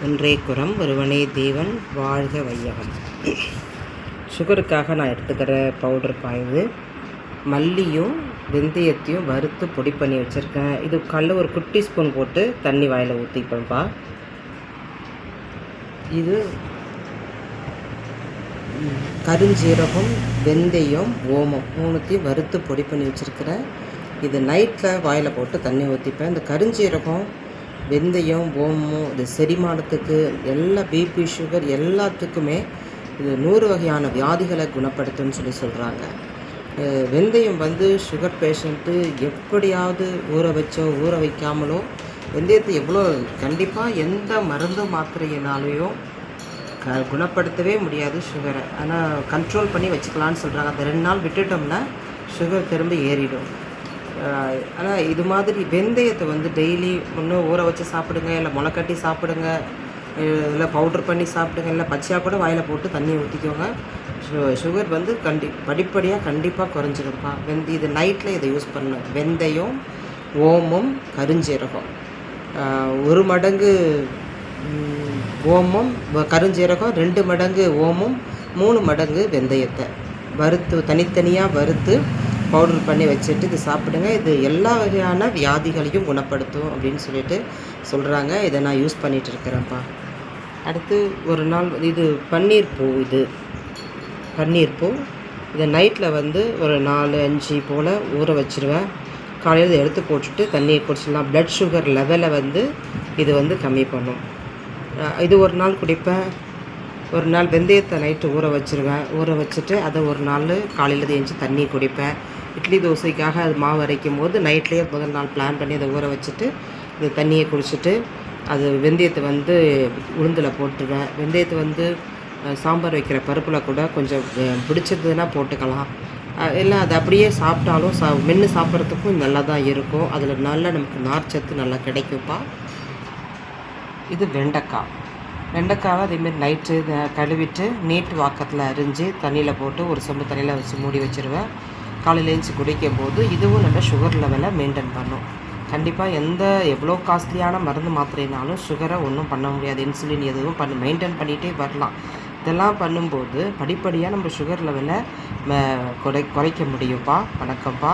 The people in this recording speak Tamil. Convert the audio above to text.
ஒன்றே குரம் ஒருவனே தேவன் வாழ்க வையகம். சுகருக்காக நான் எடுத்துக்கிற பவுடர் பாயுது. மல்லியும் வெந்தயத்தையும் வறுத்து பொடி பண்ணி வச்சுருக்கேன். இது கல்ல ஒரு குட்டி ஸ்பூன் போட்டு தண்ணி வாயில் ஊற்றிப்பேன்ப்பா. இது கருஞ்சீரகம், வெந்தயம், ஓமம் மூணுத்தையும் வறுத்து பொடி பண்ணி வச்சுருக்கிறேன். இது நைட்டில் வாயில் போட்டு தண்ணி ஊற்றிப்பேன். இந்த கருஞ்சீரகம், வெந்தயம், ஓமம் இது செரிமானத்துக்கு, எல்லா பிபி, சுகர் எல்லாத்துக்குமே இது 100 வகையான வியாதிகளை குணப்படுத்துன்னு சொல்கிறாங்க. வெந்தயம் சுகர் பேஷண்ட்டு எப்படியாவது ஊற வைக்காமலோ வெந்தயத்தை எவ்வளோ கண்டிப்பாக எந்த மருந்து மாத்திரையினாலேயும் குணப்படுத்தவே முடியாது சுகரை. ஆனால் கண்ட்ரோல் பண்ணி வச்சுக்கலான்னு சொல்கிறாங்க. அந்த 2 நாள் விட்டுட்டோம்னா சுகர் திரும்ப ஏறிடும். ஆனால் இது மாதிரி வெந்தயத்தை டெய்லி இன்னும் ஊற வச்சு சாப்பிடுங்க, இல்லை முளைக்கட்டி சாப்பிடுங்க, இல்லை பவுட்ரு பண்ணி சாப்பிடுங்க, இல்லை பச்சையாக கூட வாயில் போட்டு தண்ணியை ஊற்றிக்கோங்க. சுகர் படிப்படியாக கண்டிப்பாக குறைஞ்சிருப்பா. இது நைட்டில் இதை யூஸ் பண்ணணும். வெந்தயம், ஓமம், கருஞ்சீரகம் 1 மடங்கு ஓமம், கருஞ்சீரகம் 2 மடங்கு ஓமம், 3 மடங்கு வெந்தயத்தை வறுத்து தனித்தனியாக வறுத்து பவுடர் பண்ணி வச்சுட்டு இது சாப்பிடுங்க. இது எல்லா வகையான வியாதிகளையும் குணப்படுத்தும் அப்படின்னு சொல்கிறாங்க. இதை நான் யூஸ் பண்ணிகிட்டு இருக்கிறேன்ப்பா. அடுத்து ஒரு நாள் இது பன்னீர் பூ இதை நைட்டில் ஒரு 4-5 போல் ஊற வச்சுருவேன். காலையில் இதை எடுத்து போட்டுட்டு தண்ணியை குடிச்சிடலாம். ப்ளட் சுகர் லெவலை இது கம்மி பண்ணும். இது ஒரு நாள் குடிப்பேன். ஒரு நாள் வெந்தயத்தை நைட்டு ஊற வச்சுட்டு அதை ஒரு நாள் காலையில் எழுந்து தண்ணி குடிப்பேன். இட்லி தோசைக்காக அது மாவு அரைக்கும் போது நைட்லேயே முதல் நாள் பிளான் பண்ணி அதை ஊற வச்சுட்டு இந்த தண்ணியை குடிச்சிட்டு அது வெந்தயத்தை உளுந்தில் போட்டுருவேன். வெந்தயத்தை சாம்பார் வைக்கிற பருப்பில் கூட கொஞ்சம் பிடிச்சதுன்னா போட்டுக்கலாம். இல்லை அது அப்படியே சாப்பிட்டாலும் மென்று சாப்பிட்றதுக்கும் நல்லா தான் இருக்கும். அதில் நல்லா நமக்கு நார்ச்சத்து நல்லா கிடைக்கும்ப்பா. இது வெண்டைக்காவை அதேமாரி நைட்டு கழுவிட்டு நீட்டு வாக்கத்தில் அரிஞ்சு தண்ணியில் போட்டு ஒரு சொம்பு தண்ணியில் வச்சு மூடி வச்சுருவேன். காலையில் எழுந்து குடிக்கும் போது இதுவும் நல்ல சுகர் லெவலை மெயின்டைன் பண்ணும். கண்டிப்பாக எவ்வளோ காஸ்ட்லியான மருந்து மாத்திரைனாலும் சுகரை ஒன்றும் பண்ண முடியாது. இன்சுலின் எதுவும் மெயின்டைன் பண்ணிகிட்டே வரலாம். இதெல்லாம் பண்ணும்போது படிப்படியாக நம்ம சுகர் லெவலை குறைக்க முடியும்ப்பா. வணக்கம்ப்பா.